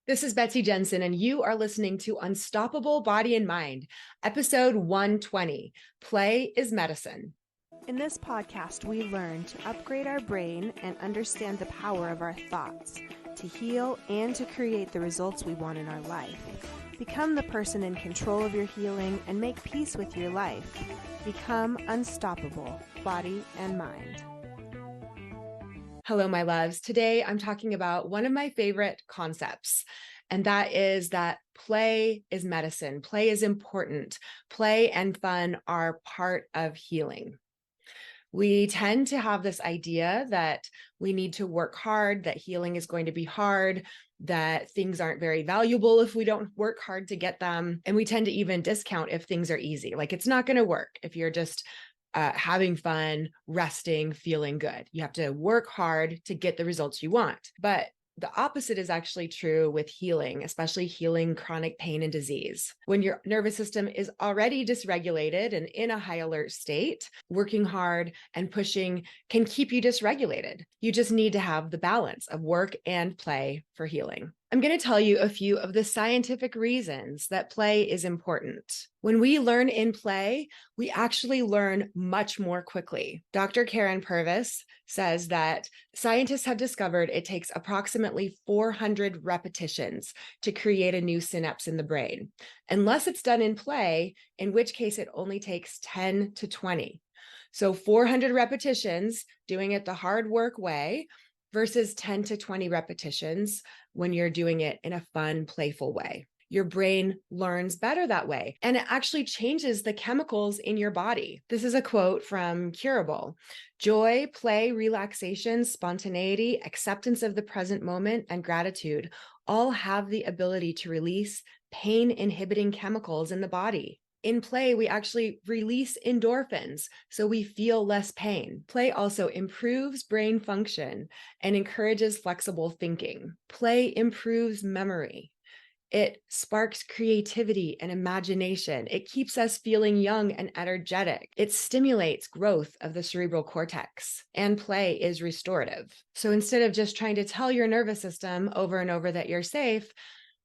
This is Betsy Jensen, and you are listening to Unstoppable Body and Mind, episode 120, Play is Medicine. In this podcast, we learn to upgrade our brain and understand the power of our thoughts, to heal and to create the results we want in our life. Become the person in control of your healing and make peace with your life. Become unstoppable, body and mind. Hello, my loves. Today, I'm talking about one of my favorite concepts, and that is that play is medicine. Play is important. Play and fun are part of healing. We tend to have this idea that we need to work hard, that healing is going to be hard, that things aren't very valuable if we don't work hard to get them. And we tend to even discount if things are easy. Like it's not going to work if you're just having fun, resting, feeling good. You have to work hard to get the results you want. But the opposite is actually true with healing, especially healing chronic pain and disease. When your nervous system is already dysregulated and in a high alert state, working hard and pushing can keep you dysregulated. You just need to have the balance of work and play for healing. I'm going to tell you a few of the scientific reasons that play is important. When we learn in play, we actually learn much more quickly. Dr. Karen Purvis says that scientists have discovered it takes approximately 400 repetitions to create a new synapse in the brain, unless it's done in play, in which case it only takes 10 to 20. So 400 repetitions, doing it the hard work way, versus 10 to 20 repetitions when you're doing it in a fun, playful way. Your brain learns better that way, and it actually changes the chemicals in your body. This is a quote from Curable. Joy, play, relaxation, spontaneity, acceptance of the present moment, and gratitude all have the ability to release pain-inhibiting chemicals in the body. In play, we actually release endorphins, so we feel less pain. Play also improves brain function and encourages flexible thinking. Play improves memory. It sparks creativity and imagination. It keeps us feeling young and energetic. It stimulates growth of the cerebral cortex. And play is restorative. So instead of just trying to tell your nervous system over and over that you're safe,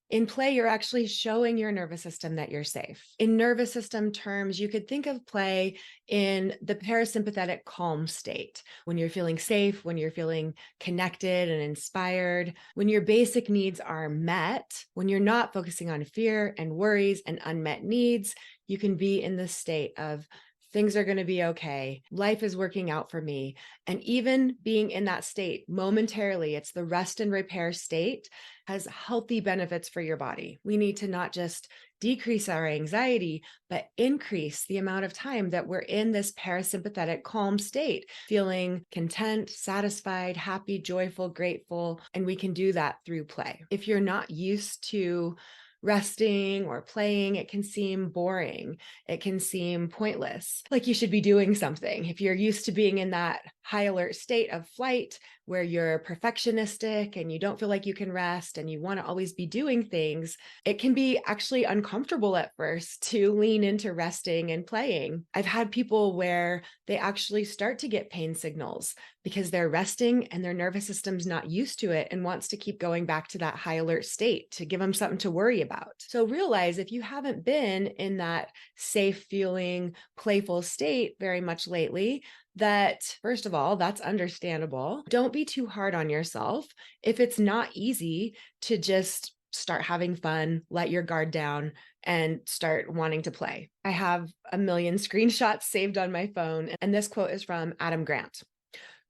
in play, you're actually showing your nervous system that you're safe. In nervous system terms, you could think of play in the parasympathetic calm state, when you're feeling safe, when you're feeling connected and inspired, when your basic needs are met, when you're not focusing on fear and worries and unmet needs, you can be in this state of things are going to be okay. Life is working out for me. And even being in that state momentarily, it's the rest and repair state, has healthy benefits for your body. We need to not just decrease our anxiety, but increase the amount of time that we're in this parasympathetic calm state, feeling content, satisfied, happy, joyful, grateful. And we can do that through play. If you're not used to resting or playing, it can seem boring. It can seem pointless, like you should be doing something. If you're used to being in that high alert state of flight where you're perfectionistic and you don't feel like you can rest and you want to always be doing things, it can be actually uncomfortable at first to lean into resting and playing. I've had people where they actually start to get pain signals because they're resting and their nervous system's not used to it and wants to keep going back to that high alert state to give them something to worry about. So realize if you haven't been in that safe feeling, playful state very much lately, that first of all, that's understandable. Don't be too hard on yourself. If it's not easy to just start having fun, let your guard down, and start wanting to play. I have a million screenshots saved on my phone, and this quote is from Adam Grant.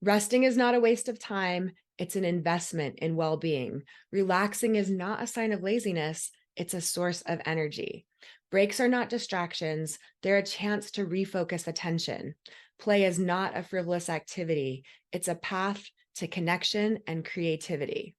Resting is not a waste of time. It's an investment in well-being. Relaxing is not a sign of laziness. It's a source of energy. Breaks are not distractions. They're a chance to refocus attention. Play is not a frivolous activity. It's a path to connection and creativity.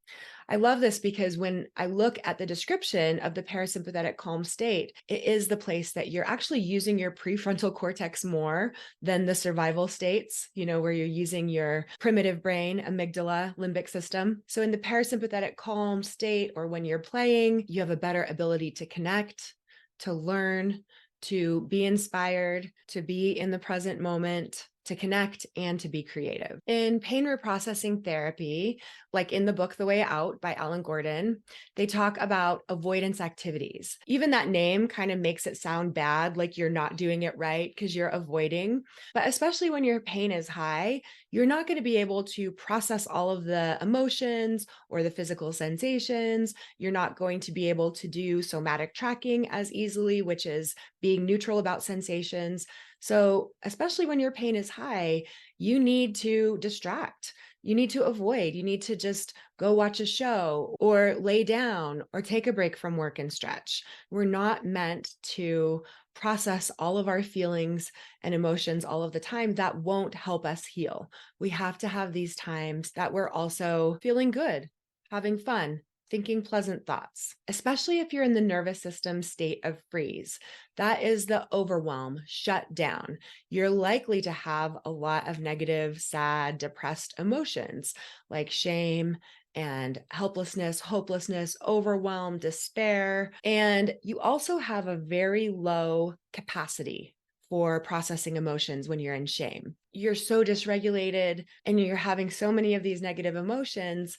I love this because when I look at the description of the parasympathetic calm state, it is the place that you're actually using your prefrontal cortex more than the survival states, where you're using your primitive brain, amygdala, limbic system. So in the parasympathetic calm state, or when you're playing, you have a better ability to connect, to learn, to be inspired, to be in the present moment, to connect, and to be creative. In pain reprocessing therapy, like in the book The Way Out by Alan Gordon, they talk about avoidance activities. Even that name kind of makes it sound bad, like you're not doing it right because you're avoiding. But especially when your pain is high, you're not going to be able to process all of the emotions or the physical sensations. You're not going to be able to do somatic tracking as easily, which is being neutral about sensations. So, especially when your pain is high, you need to distract. You need to avoid. You need to just go watch a show or lay down or take a break from work and stretch. We're not meant to process all of our feelings and emotions all of the time. That won't help us heal. We have to have these times that we're also feeling good, having fun, thinking pleasant thoughts, especially if you're in the nervous system state of freeze. That is the overwhelm, shut down. You're likely to have a lot of negative, sad, depressed emotions like shame and helplessness, hopelessness, overwhelm, despair. And you also have a very low capacity for processing emotions when you're in shame. You're so dysregulated and you're having so many of these negative emotions,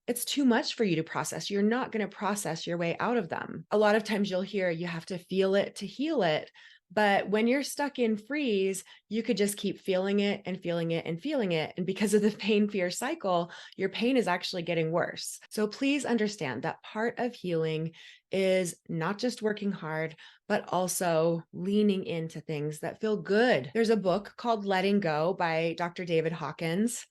it's too much for you to process. You're not going to process your way out of them. A lot of times you'll hear you have to feel it to heal it. But when you're stuck in freeze, you could just keep feeling it and feeling it and feeling it. And because of the pain fear cycle, your pain is actually getting worse. So please understand that part of healing is not just working hard, but also leaning into things that feel good. There's a book called Letting Go by Dr. David Hawkins.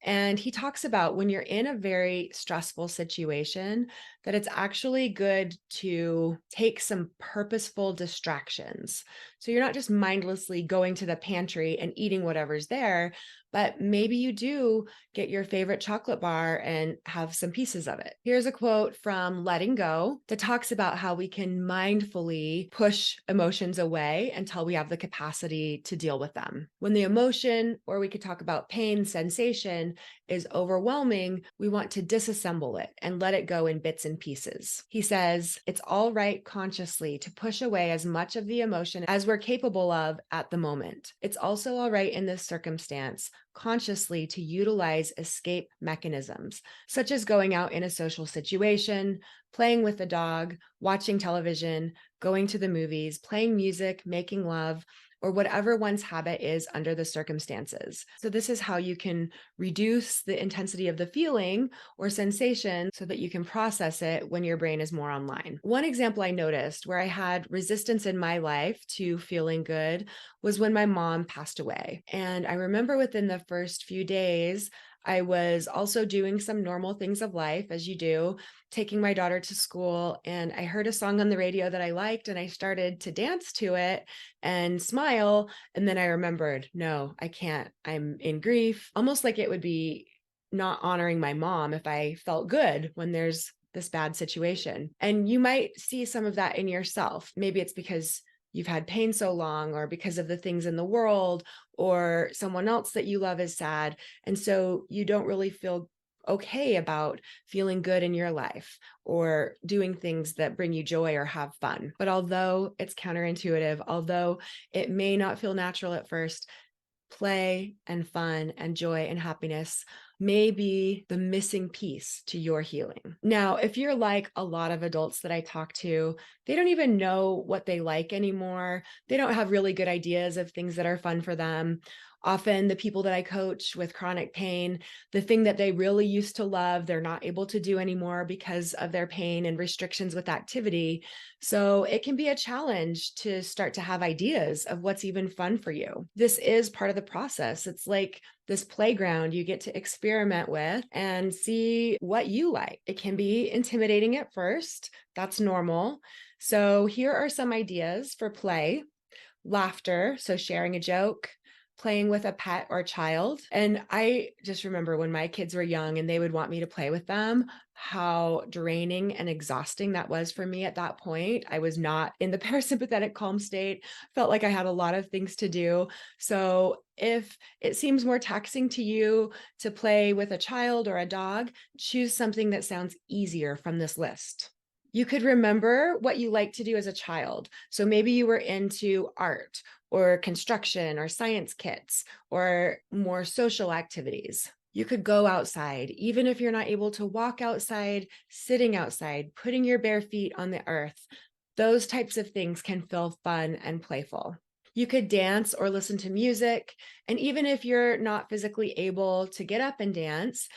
And he talks about when you're in a very stressful situation, that it's actually good to take some purposeful distractions. So you're not just mindlessly going to the pantry and eating whatever's there, but maybe you do get your favorite chocolate bar and have some pieces of it. Here's a quote from Letting Go that talks about how we can mindfully push emotions away until we have the capacity to deal with them. When the emotion, or we could talk about pain, sensation, is overwhelming, we want to disassemble it and let it go in bits and pieces. He says, it's all right consciously to push away as much of the emotion as we're capable of at the moment. It's also all right in this circumstance consciously to utilize escape mechanisms, such as going out in a social situation, playing with a dog, watching television, going to the movies, playing music, making love, or whatever one's habit is under the circumstances. So this is how you can reduce the intensity of the feeling or sensation so that you can process it when your brain is more online. One example I noticed where I had resistance in my life to feeling good was when my mom passed away. And I remember within the first few days, I was also doing some normal things of life, as you do, taking my daughter to school, and I heard a song on the radio that I liked, and I started to dance to it and smile. And then I remembered, no, I can't. I'm in grief, almost like it would be not honoring my mom if I felt good when there's this bad situation. And you might see some of that in yourself. Maybe it's because you've had pain so long, or because of the things in the world, or someone else that you love is sad. And so you don't really feel okay about feeling good in your life or doing things that bring you joy or have fun. But although it's counterintuitive, although it may not feel natural at first, play and fun and joy and happiness may be the missing piece to your healing. Now, if you're like a lot of adults that I talk to, they don't even know what they like anymore. They don't have really good ideas of things that are fun for them. Often the people that I coach with chronic pain, the thing that they really used to love, they're not able to do anymore because of their pain and restrictions with activity. So it can be a challenge to start to have ideas of what's even fun for you. This is part of the process. It's like this playground you get to experiment with and see what you like. It can be intimidating at first. That's normal. So here are some ideas for play: laughter, so sharing a joke, playing with a pet or child. And I just remember when my kids were young and they would want me to play with them, how draining and exhausting that was for me at that point. I was not in the parasympathetic calm state, felt like I had a lot of things to do. So if it seems more taxing to you to play with a child or a dog, choose something that sounds easier from this list. You could remember what you liked to do as a child. So maybe you were into art or construction or science kits or more social activities. You could go outside, even if you're not able to walk outside, sitting outside, putting your bare feet on the earth. Those types of things can feel fun and playful. You could dance or listen to music. And even if you're not physically able to get up and dance,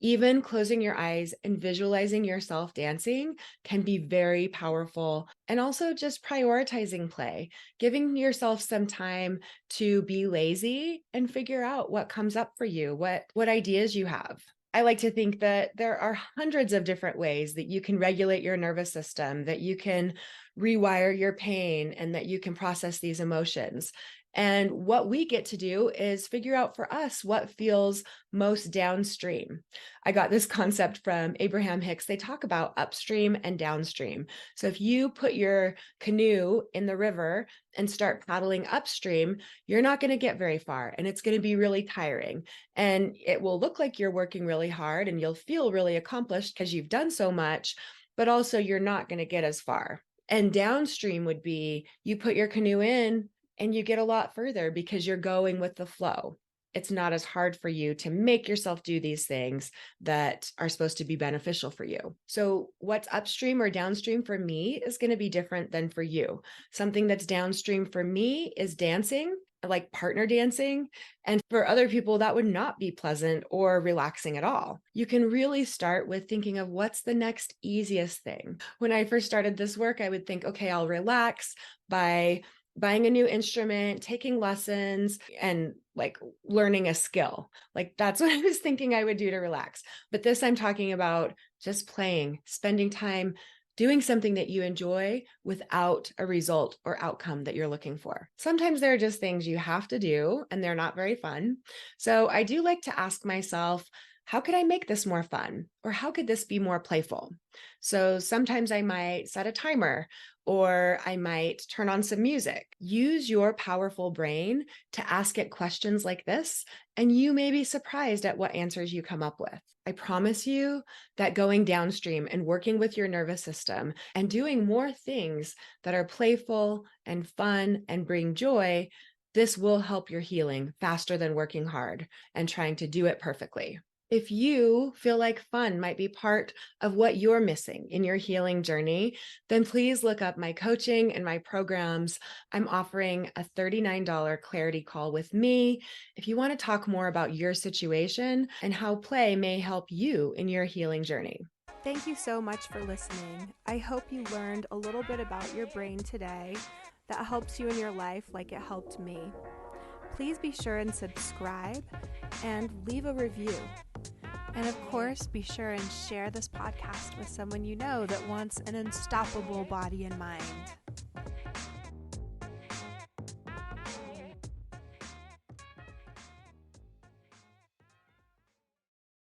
even closing your eyes and visualizing yourself dancing can be very powerful. And also just prioritizing play, giving yourself some time to be lazy and figure out what comes up for you, what ideas you have. I like to think that there are hundreds of different ways that you can regulate your nervous system, that you can rewire your pain, and that you can process these emotions. And what we get to do is figure out for us what feels most downstream. I got this concept from Abraham Hicks. They talk about upstream and downstream. So if you put your canoe in the river and start paddling upstream, you're not going to get very far, and it's going to be really tiring. And it will look like you're working really hard and you'll feel really accomplished because you've done so much, but also you're not going to get as far. And downstream would be you put your canoe in and you get a lot further because you're going with the flow. It's not as hard for you to make yourself do these things that are supposed to be beneficial for you. So what's upstream or downstream for me is going to be different than for you. Something that's downstream for me is dancing, like partner dancing. And for other people, that would not be pleasant or relaxing at all. You can really start with thinking of what's the next easiest thing. When I first started this work, I would think, okay, I'll relax by buying a new instrument, taking lessons, and like learning a skill. Like that's what I was thinking I would do to relax. But this, I'm talking about just playing, spending time doing something that you enjoy without a result or outcome that you're looking for. Sometimes there are just things you have to do and they're not very fun. So I do like to ask myself, how could I make this more fun? Or how could this be more playful? So sometimes I might set a timer, or I might turn on some music. Use your powerful brain to ask it questions like this, and you may be surprised at what answers you come up with. I promise you that going downstream and working with your nervous system and doing more things that are playful and fun and bring joy, this will help your healing faster than working hard and trying to do it perfectly. If you feel like fun might be part of what you're missing in your healing journey, then please look up my coaching and my programs. I'm offering a $39 clarity call with me if you want to talk more about your situation and how play may help you in your healing journey. Thank you so much for listening. I hope you learned a little bit about your brain today that helps you in your life like it helped me. Please be sure and subscribe and leave a review. And of course, be sure and share this podcast with someone you know that wants an unstoppable body and mind.